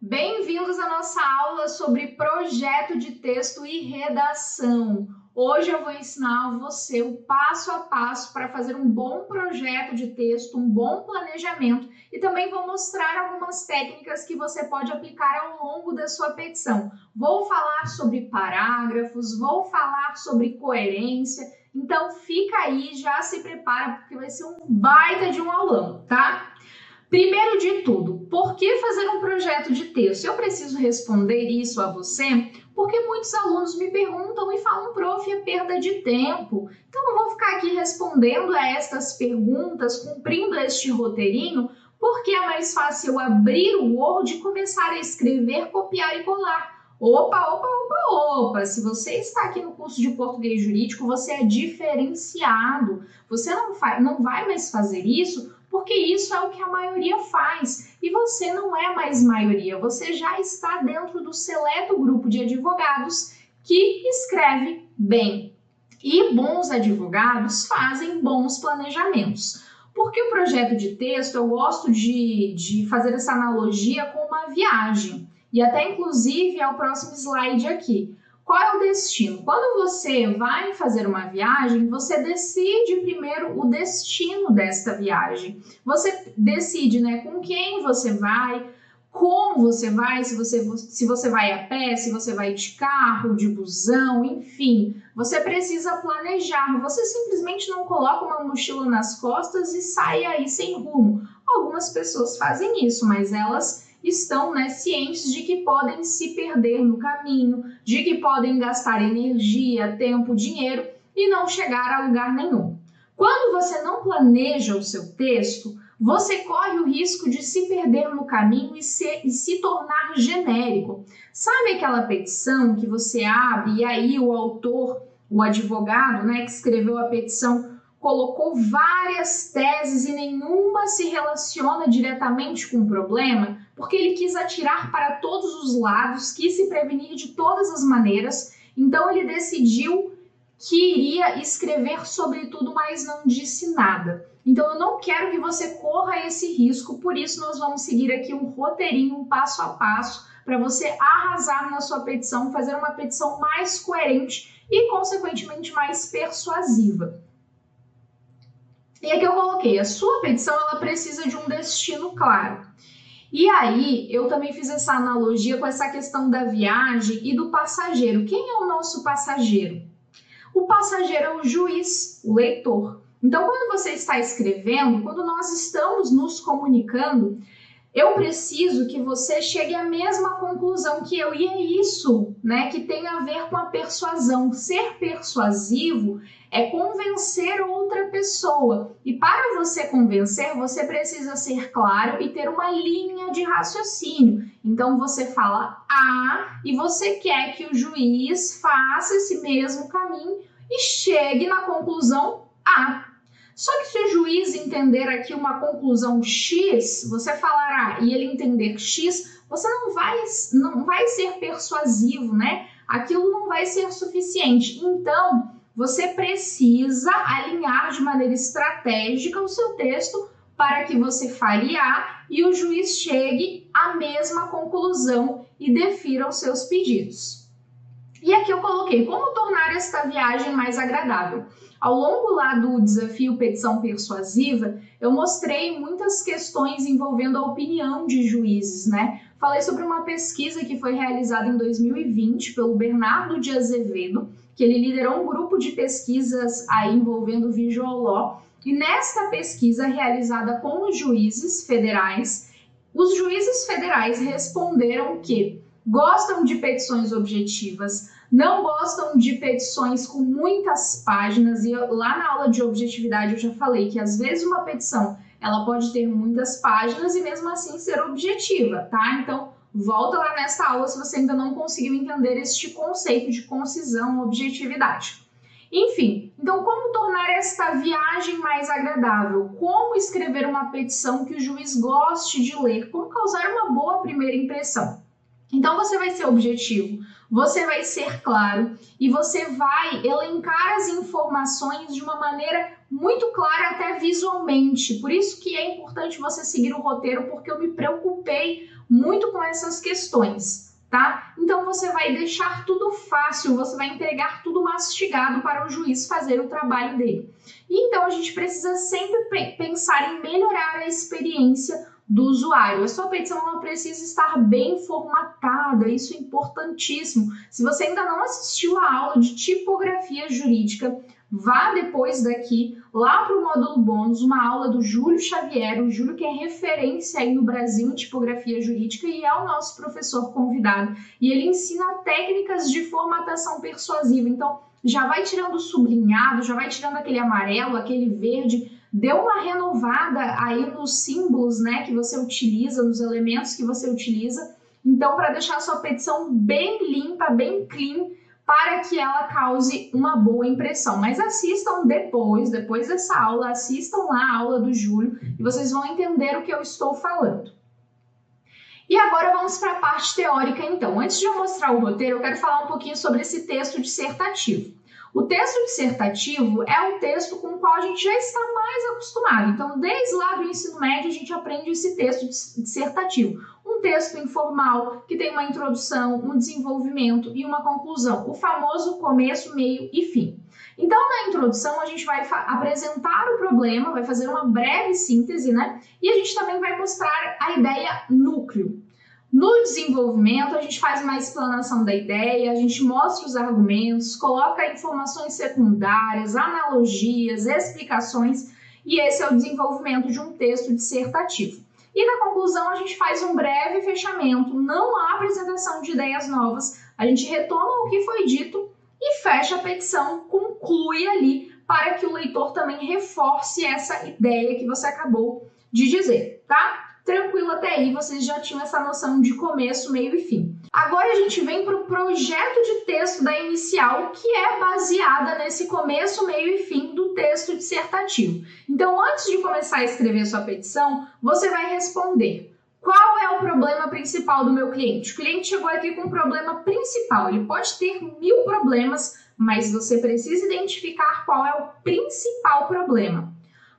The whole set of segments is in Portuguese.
Bem-vindos à nossa aula sobre projeto de texto e redação. Hoje eu vou ensinar você o passo a passo para fazer um bom projeto de texto, um bom planejamento e também vou mostrar algumas técnicas que você pode aplicar ao longo da sua petição. Vou falar sobre parágrafos, vou falar sobre coerência, então fica aí, já se prepara porque vai ser um baita de um aulão, tá? Primeiro de tudo, por que fazer um projeto de texto? Eu preciso responder isso a você porque muitos alunos me perguntam e falam, prof, é perda de tempo. Então, eu vou ficar aqui respondendo a estas perguntas, cumprindo este roteirinho, porque é mais fácil abrir o Word e começar a escrever, copiar e colar. Opa! Se você está aqui no curso de português jurídico, você é diferenciado. Você não vai mais fazer isso porque isso é o que a maioria faz. E você não é mais maioria, você já está dentro do seleto grupo de advogados que escreve bem. E bons advogados fazem bons planejamentos. Porque o projeto de texto, eu gosto de fazer essa analogia com uma viagem. E até, inclusive, é o próximo slide aqui. Qual é o destino? Quando você vai fazer uma viagem, você decide primeiro o destino desta viagem. Você decide, né, com quem você vai, como você vai, se você vai a pé, se você vai de carro, de busão, enfim. Você precisa planejar. Você simplesmente não coloca uma mochila nas costas e sai aí sem rumo. Algumas pessoas fazem isso, mas elas estão, né, cientes de que podem se perder no caminho, de que podem gastar energia, tempo, dinheiro e não chegar a lugar nenhum. Quando você não planeja o seu texto, você corre o risco de se perder no caminho e se tornar genérico. Sabe aquela petição que você abre e aí o autor, o advogado, né, que escreveu a petição, colocou várias teses e nenhuma se relaciona diretamente com o problema, porque ele quis atirar para todos os lados, quis se prevenir de todas as maneiras, então ele decidiu que iria escrever sobre tudo, mas não disse nada. Então eu não quero que você corra esse risco, por isso nós vamos seguir aqui um roteirinho, um passo a passo, para você arrasar na sua petição, fazer uma petição mais coerente e, consequentemente, mais persuasiva. E aqui eu coloquei, a sua petição ela precisa de um destino claro. E aí, eu também fiz essa analogia com essa questão da viagem e do passageiro. Quem é o nosso passageiro? O passageiro é o juiz, o leitor. Então, quando você está escrevendo, quando nós estamos nos comunicando, eu preciso que você chegue à mesma conclusão que eu. E é isso, né, que tem a ver com a persuasão. Ser persuasivo é convencer outra pessoa. E para você convencer, você precisa ser claro e ter uma linha de raciocínio. Então, você fala A e você quer que o juiz faça esse mesmo caminho e chegue na conclusão A. Só que se o juiz entender aqui uma conclusão X, você falar A e ele entender X, você não vai ser persuasivo, né? Aquilo não vai ser suficiente. Então, você precisa alinhar de maneira estratégica o seu texto para que você fale A e o juiz chegue à mesma conclusão e defira os seus pedidos. E aqui eu coloquei como tornar esta viagem mais agradável. Ao longo lá do desafio Petição Persuasiva, eu mostrei muitas questões envolvendo a opinião de juízes, né? Falei sobre uma pesquisa que foi realizada em 2020 pelo Bernardo de Azevedo, que ele liderou um grupo de pesquisas aí envolvendo visual law. E nesta pesquisa realizada com os juízes federais responderam que gostam de petições objetivas, não gostam de petições com muitas páginas, e lá na aula de objetividade eu já falei que às vezes uma petição ela pode ter muitas páginas e mesmo assim ser objetiva, tá? Então volta lá nessa aula se você ainda não conseguiu entender este conceito de concisão, objetividade. Enfim, então como tornar esta viagem mais agradável? Como escrever uma petição que o juiz goste de ler? Como causar uma boa primeira impressão? Então você vai ser objetivo, você vai ser claro e você vai elencar as informações de uma maneira muito clara, até visualmente. Por isso que é importante você seguir o roteiro, porque eu me preocupei muito com essas questões, tá? Então você vai deixar tudo fácil, você vai entregar tudo mastigado para o juiz fazer o trabalho dele. E então a gente precisa sempre pensar em melhorar a experiência do usuário. A sua petição ela precisa estar bem formatada, isso é importantíssimo. Se você ainda não assistiu a aula de tipografia jurídica, vá depois daqui lá para o módulo bônus, uma aula do Júlio Xavier, o Júlio que é referência aí no Brasil em tipografia jurídica e é o nosso professor convidado. E ele ensina técnicas de formatação persuasiva. Então, já vai tirando o sublinhado, já vai tirando aquele amarelo, aquele verde, deu uma renovada aí nos símbolos, né, que você utiliza, nos elementos que você utiliza. Então, para deixar a sua petição bem limpa, bem clean, para que ela cause uma boa impressão. Mas assistam depois dessa aula, assistam lá a aula do Júlio e vocês vão entender o que eu estou falando. E agora vamos para a parte teórica, então. Antes de eu mostrar o roteiro, eu quero falar um pouquinho sobre esse texto dissertativo. O texto dissertativo é um texto com o qual a gente já está mais acostumado. Então, desde lá do ensino médio, a gente aprende esse texto dissertativo. Um texto informal que tem uma introdução, um desenvolvimento e uma conclusão. O famoso começo, meio e fim. Então, na introdução, a gente vai apresentar o problema, vai fazer uma breve síntese, né? E a gente também vai mostrar a ideia núcleo. No desenvolvimento, a gente faz uma explanação da ideia, a gente mostra os argumentos, coloca informações secundárias, analogias, explicações, e esse é o desenvolvimento de um texto dissertativo. E na conclusão, a gente faz um breve fechamento, não há apresentação de ideias novas, a gente retoma o que foi dito e fecha a petição, conclui ali, para que o leitor também reforce essa ideia que você acabou de dizer, tá? Tranquilo até aí, vocês já tinham essa noção de começo, meio e fim. Agora a gente vem para o projeto de texto da inicial, que é baseada nesse começo, meio e fim do texto dissertativo. Então, antes de começar a escrever sua petição, você vai responder: qual é o problema principal do meu cliente? O cliente chegou aqui com um problema principal, ele pode ter 1000 problemas, mas você precisa identificar qual é o principal problema.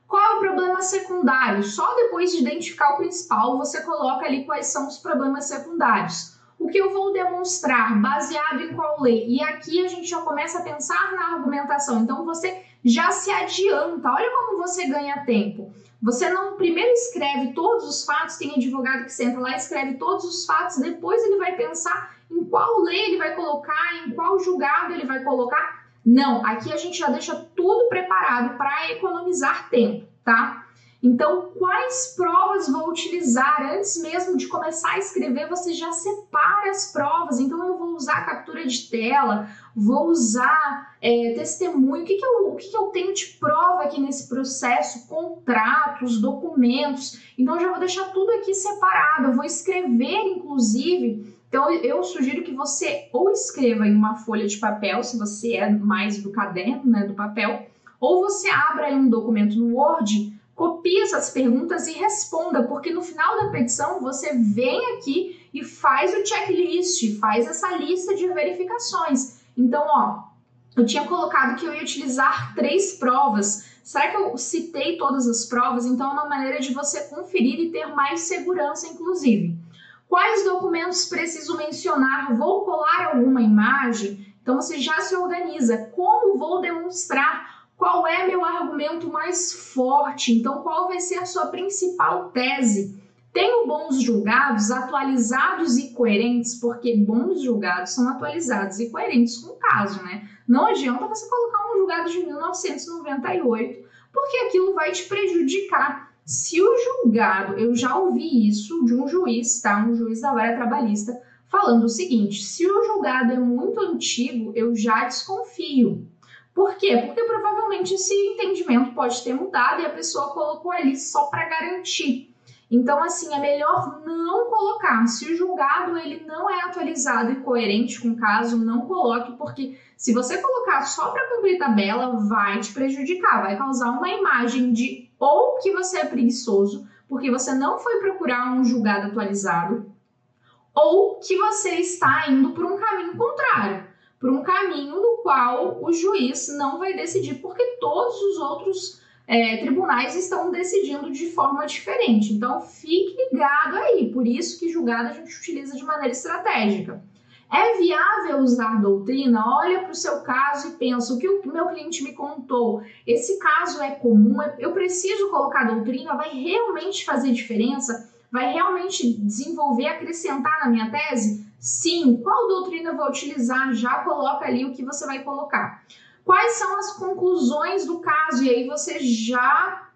Qual é o problema secundário? Só depois de identificar o principal, você coloca ali quais são os problemas secundários. O que eu vou demonstrar, baseado em qual lei? E aqui a gente já começa a pensar na argumentação. Então, você já se adianta. Olha como você ganha tempo. Você não primeiro escreve todos os fatos, tem advogado que senta lá e escreve todos os fatos, depois ele vai pensar em qual lei ele vai colocar, em qual julgado ele vai colocar. Não, aqui a gente já deixa tudo preparado para economizar tempo, tá? Então, quais provas vou utilizar? Antes mesmo de começar a escrever, você já separa as provas. Então, eu vou usar captura de tela, vou usar testemunho. O que eu tenho de prova aqui nesse processo? Contratos, documentos. Então, eu já vou deixar tudo aqui separado. Eu vou escrever, inclusive. Então, eu sugiro que você ou escreva em uma folha de papel, se você é mais do caderno, né, do papel, ou você abra aí um documento no Word, copie essas perguntas e responda, porque no final da petição você vem aqui e faz o checklist, faz essa lista de verificações. Então, ó, eu tinha colocado que eu ia utilizar 3 provas. Será que eu citei todas as provas? Então, é uma maneira de você conferir e ter mais segurança, inclusive. Quais documentos preciso mencionar? Vou colar alguma imagem? Então, você já se organiza. Como vou demonstrar? Qual é meu argumento mais forte? Então, qual vai ser a sua principal tese? Tenho bons julgados atualizados e coerentes, porque bons julgados são atualizados e coerentes com o caso, né? Não adianta você colocar um julgado de 1998, porque aquilo vai te prejudicar. Se o julgado, eu já ouvi isso de um juiz, tá? Um juiz da vara trabalhista, falando o seguinte: se o julgado é muito antigo, eu já desconfio. Por quê? Porque provavelmente esse entendimento pode ter mudado e a pessoa colocou ali só para garantir. Então, assim, é melhor não colocar. Se o julgado ele não é atualizado e coerente com o caso, não coloque, porque se você colocar só para cumprir tabela, vai te prejudicar, vai causar uma imagem de ou que você é preguiçoso, porque você não foi procurar um julgado atualizado, ou que você está indo por um caminho contrário, por um caminho no qual o juiz não vai decidir, porque todos os outros tribunais estão decidindo de forma diferente. Então, fique ligado aí, por isso que julgado a gente utiliza de maneira estratégica. É viável usar doutrina? Olha para o seu caso e pensa, o que o meu cliente me contou, esse caso é comum, eu preciso colocar doutrina, vai realmente fazer diferença? Vai realmente desenvolver, acrescentar na minha tese? Sim. Qual doutrina eu vou utilizar? Já coloca ali o que você vai colocar. Quais são as conclusões do caso? E aí você já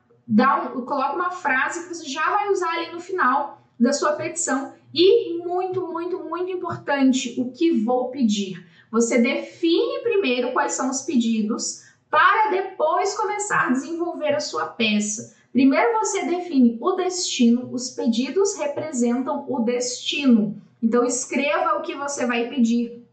coloca uma frase que você já vai usar ali no final da sua petição. E muito, muito, muito importante, o que vou pedir. Você define primeiro quais são os pedidos para depois começar a desenvolver a sua peça. Primeiro você define o destino, os pedidos representam o destino. Então escreva o que você vai pedir.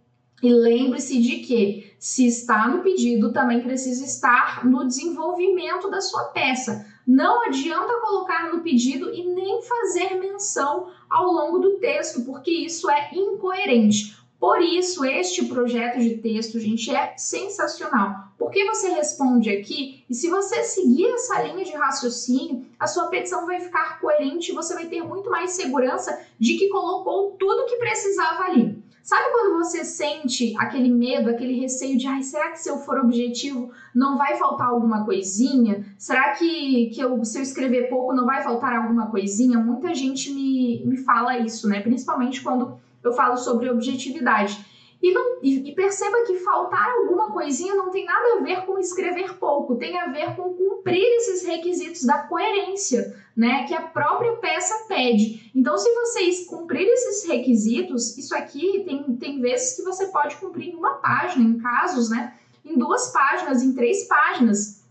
E lembre-se de que, se está no pedido, também precisa estar no desenvolvimento da sua peça. Não adianta colocar no pedido e nem fazer menção ao longo do texto, porque isso é incoerente. Por isso, este projeto de texto, gente, é sensacional. Porque você responde aqui e se você seguir essa linha de raciocínio, a sua petição vai ficar coerente e você vai ter muito mais segurança de que colocou tudo que precisava ali. Sabe quando você sente aquele medo, aquele receio de será que se eu for objetivo não vai faltar alguma coisinha? Será que se eu escrever pouco não vai faltar alguma coisinha? Muita gente me fala isso, né? Principalmente quando eu falo sobre objetividade. E perceba que faltar alguma coisinha não tem nada a ver com escrever pouco, tem a ver com cumprir esses requisitos da coerência, né, que a própria peça pede. Então, se vocês cumprirem esses requisitos, isso aqui tem vezes que você pode cumprir em uma página, em casos, né, em 2 páginas, em 3 páginas.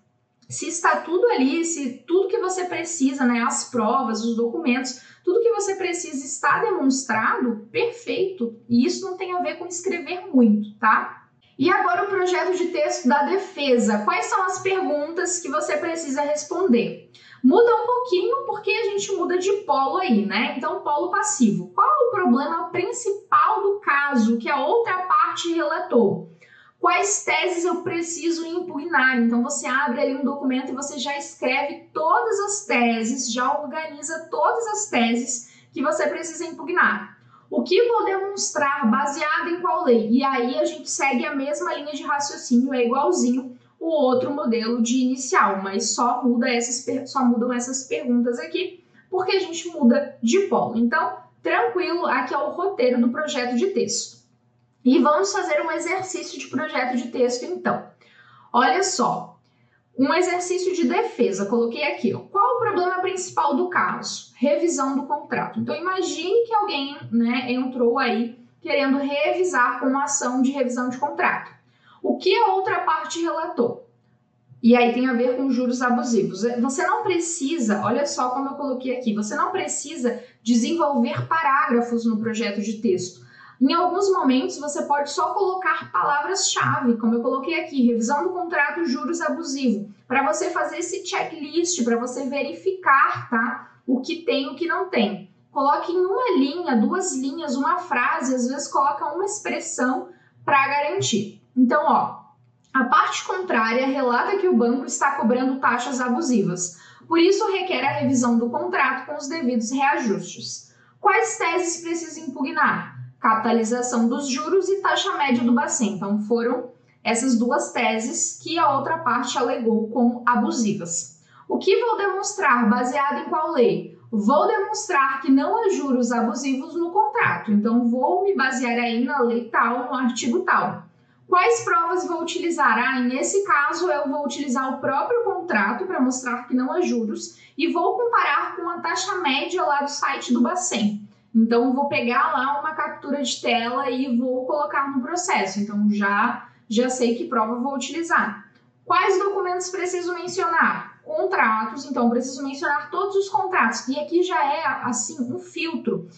Se está tudo ali, se tudo que você precisa, né, as provas, os documentos, tudo que você precisa está demonstrado, perfeito. E isso não tem a ver com escrever muito, tá? E agora o projeto de texto da defesa. Quais são as perguntas que você precisa responder? Muda um pouquinho porque a gente muda de polo aí, né? Então, polo passivo. Qual é o problema principal do caso que a outra parte relatou? Quais teses eu preciso impugnar? Então, você abre ali um documento e você já escreve todas as teses, já organiza todas as teses que você precisa impugnar. O que vou demonstrar baseado em qual lei? E aí a gente segue a mesma linha de raciocínio, é igualzinho o outro modelo de inicial, mas só mudam essas perguntas aqui, porque a gente muda de polo. Então, tranquilo, aqui é o roteiro do projeto de texto. E vamos fazer um exercício de projeto de texto, então. Olha só, um exercício de defesa, coloquei aqui. Ó. Qual o problema principal do caso? Revisão do contrato. Então, imagine que alguém, né, entrou aí querendo revisar com uma ação de revisão de contrato. O que a outra parte relatou? E aí tem a ver com juros abusivos. Você não precisa, olha só como eu coloquei aqui, você não precisa desenvolver parágrafos no projeto de texto. Em alguns momentos, você pode só colocar palavras-chave, como eu coloquei aqui, revisão do contrato, juros abusivo, para você fazer esse checklist, para você verificar, tá, o que tem e o que não tem. Coloque em uma linha, 2 linhas, uma frase, às vezes coloca uma expressão para garantir. Então, ó, a parte contrária relata que o banco está cobrando taxas abusivas, por isso requer a revisão do contrato com os devidos reajustes. Quais teses precisa impugnar? Capitalização dos juros e taxa média do Bacen. Então, foram essas 2 teses que a outra parte alegou como abusivas. O que vou demonstrar baseado em qual lei? Vou demonstrar que não há juros abusivos no contrato. Então, vou me basear aí na lei tal, no artigo tal. Quais provas vou utilizar? Nesse caso, eu vou utilizar o próprio contrato para mostrar que não há juros e vou comparar com a taxa média lá do site do Bacen. Então, vou pegar lá uma captura de tela e vou colocar no processo. Então, já sei que prova vou utilizar. Quais documentos preciso mencionar? Contratos, então, preciso mencionar todos os contratos. E aqui já é, assim, um filtro.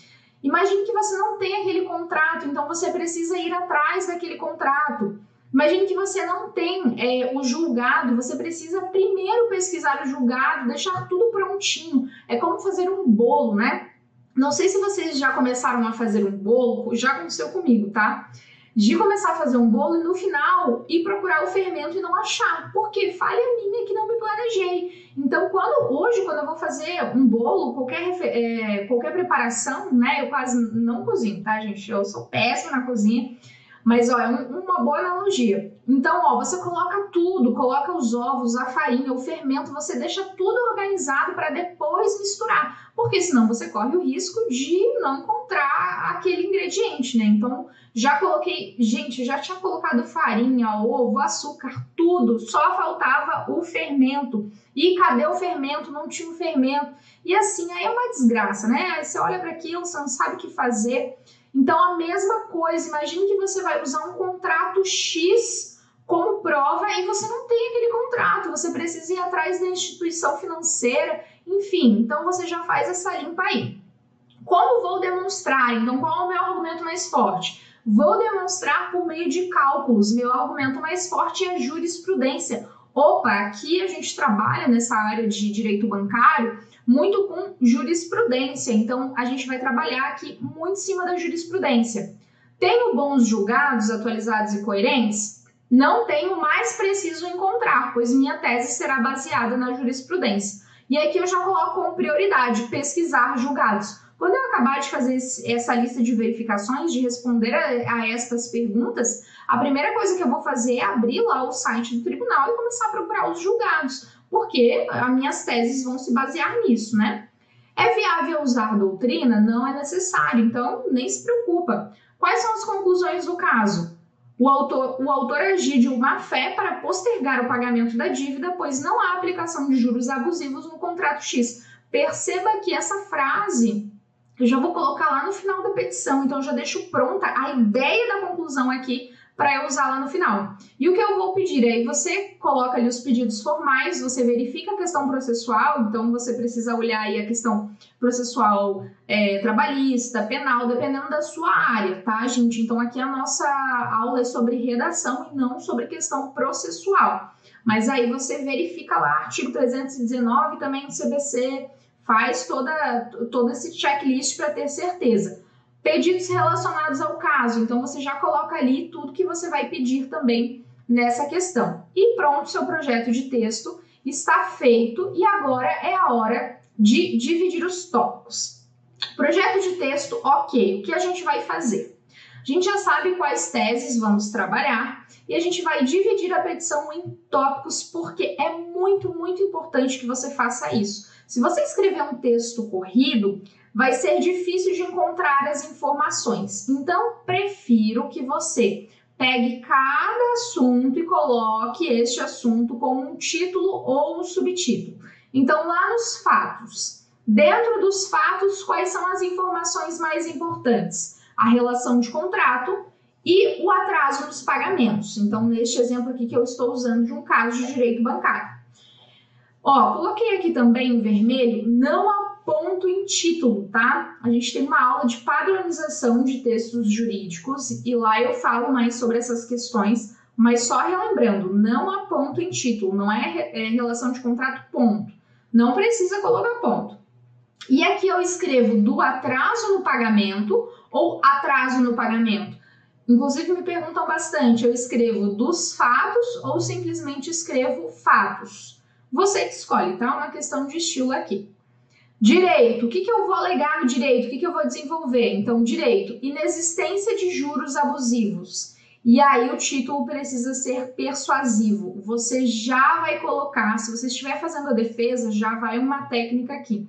Imagine que você não tem aquele contrato, então você precisa ir atrás daquele contrato. Imagine que você não tem o julgado, você precisa primeiro pesquisar o julgado, deixar tudo prontinho. É como fazer um bolo, né? Não sei se vocês já começaram a fazer um bolo, já aconteceu comigo, tá? De começar a fazer um bolo e no final ir procurar o fermento e não achar. Porque falha minha que não me planejei. Então, hoje, quando eu vou fazer um bolo, qualquer preparação, né? Eu quase não cozinho, tá, gente? Eu sou péssima na cozinha. Mas, ó, é uma boa analogia. Então, ó, você coloca tudo, coloca os ovos, a farinha, o fermento, você deixa tudo organizado para depois misturar. Porque senão você corre o risco de não encontrar aquele ingrediente, né? Então, já coloquei, gente, já tinha colocado farinha, ovo, açúcar, tudo, só faltava o fermento. E cadê o fermento? Não tinha o fermento. E assim, aí é uma desgraça, né? Aí você olha para aquilo, você não sabe o que fazer. Então, a mesma coisa, imagine que você vai usar um contrato X como prova e você não tem aquele contrato, você precisa ir atrás da instituição financeira, enfim, então você já faz essa limpa aí. Como vou demonstrar? Então, qual é o meu argumento mais forte? Vou demonstrar por meio de cálculos, meu argumento mais forte é a jurisprudência. Opa, aqui a gente trabalha nessa área de direito bancário muito com jurisprudência, então a gente vai trabalhar aqui muito em cima da jurisprudência. Tenho bons julgados, atualizados e coerentes? Não tenho, mais preciso encontrar, pois minha tese será baseada na jurisprudência. E aqui eu já coloco como prioridade pesquisar julgados. Quando eu acabar de fazer essa lista de verificações, de responder a estas perguntas, a primeira coisa que eu vou fazer é abrir lá o site do tribunal e começar a procurar os julgados, porque as minhas teses vão se basear nisso, né? É viável usar doutrina? Não é necessário, então nem se preocupa. Quais são as conclusões do caso? O autor agiu de má fé para postergar o pagamento da dívida, pois não há aplicação de juros abusivos no contrato X. Perceba que essa frase eu já vou colocar lá no final da petição, então eu já deixo pronta a ideia da conclusão aqui para eu usar lá no final. E o que eu vou pedir aí, você coloca ali os pedidos formais, você verifica a questão processual, então você precisa olhar aí a questão processual trabalhista, penal, dependendo da sua área, tá, gente? Então aqui a nossa aula é sobre redação e não sobre questão processual. Mas aí você verifica lá, artigo 319 também do CBC, faz todo esse checklist para ter certeza. Pedidos relacionados ao caso, então você já coloca ali tudo que você vai pedir também nessa questão. E pronto, seu projeto de texto está feito e agora é a hora de dividir os tópicos. Projeto de texto, ok, o que a gente vai fazer? A gente já sabe quais teses vamos trabalhar e a gente vai dividir a petição em tópicos porque é muito, muito importante que você faça isso. Se você escrever um texto corrido, vai ser difícil de encontrar as informações. Então, prefiro que você pegue cada assunto e coloque este assunto com um título ou um subtítulo. Então, lá nos fatos, dentro dos fatos, quais são as informações mais importantes? A relação de contrato e o atraso nos pagamentos. Então, neste exemplo aqui que eu estou usando de um caso de direito bancário. Ó, coloquei aqui também em vermelho, não há ponto em título, tá? A gente tem uma aula de padronização de textos jurídicos e lá eu falo mais sobre essas questões, mas só relembrando, não há ponto em título, não é relação de contrato ponto. Não precisa colocar ponto. E aqui eu escrevo do atraso no pagamento ou atraso no pagamento. Inclusive me perguntam bastante, eu escrevo dos fatos ou simplesmente escrevo fatos. Você que escolhe, tá? Uma questão de estilo aqui. Direito, o que eu vou alegar no direito? O que eu vou desenvolver? Então, direito, inexistência de juros abusivos. E aí o título precisa ser persuasivo. Você já vai colocar, se você estiver fazendo a defesa, já vai uma técnica aqui.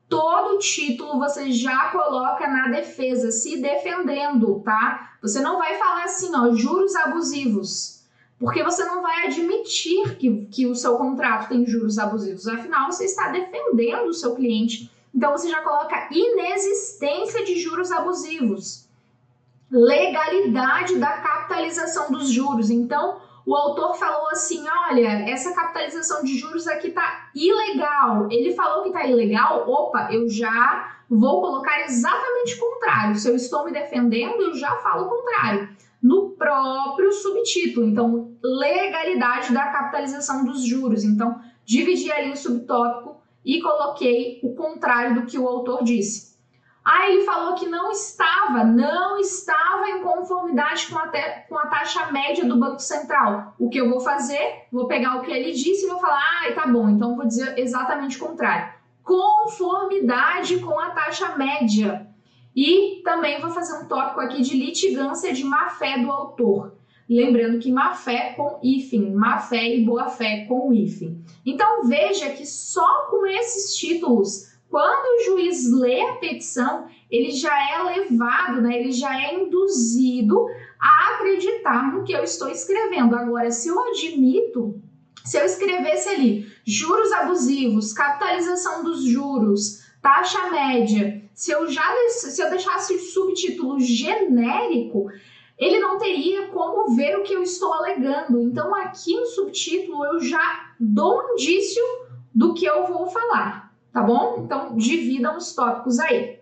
Todo título você já coloca na defesa, se defendendo, tá? Você não vai falar assim, ó, juros abusivos, porque você não vai admitir que o seu contrato tem juros abusivos. Afinal, você está defendendo o seu cliente. Então, você já coloca inexistência de juros abusivos. Legalidade da capitalização dos juros. Então, o autor falou assim, olha, essa capitalização de juros aqui tá ilegal. Ele falou que tá ilegal, opa, eu já vou colocar exatamente o contrário. Se eu estou me defendendo, eu já falo o contrário. No próprio subtítulo. Então, legalidade da capitalização dos juros. Então, dividi ali o subtópico e coloquei o contrário do que o autor disse. Ah, ele falou que não estava em conformidade com a taxa média do Banco Central. O que eu vou fazer? Vou pegar o que ele disse e vou falar, ah, tá bom, então vou dizer exatamente o contrário. Conformidade com a taxa média. E também vou fazer um tópico aqui de litigância de má-fé do autor. Lembrando que má-fé com hífen, má-fé e boa-fé com hífen. Então veja que só com esses títulos, quando o juiz lê a petição, ele já é levado, né, ele já é induzido a acreditar no que eu estou escrevendo. Agora, se eu escrevesse ali juros abusivos, capitalização dos juros, taxa média, se eu deixasse o subtítulo genérico, ele não teria como ver o que eu estou alegando. Então, aqui no subtítulo, eu já dou um indício do que eu vou falar, tá bom? Então, dividam os tópicos aí.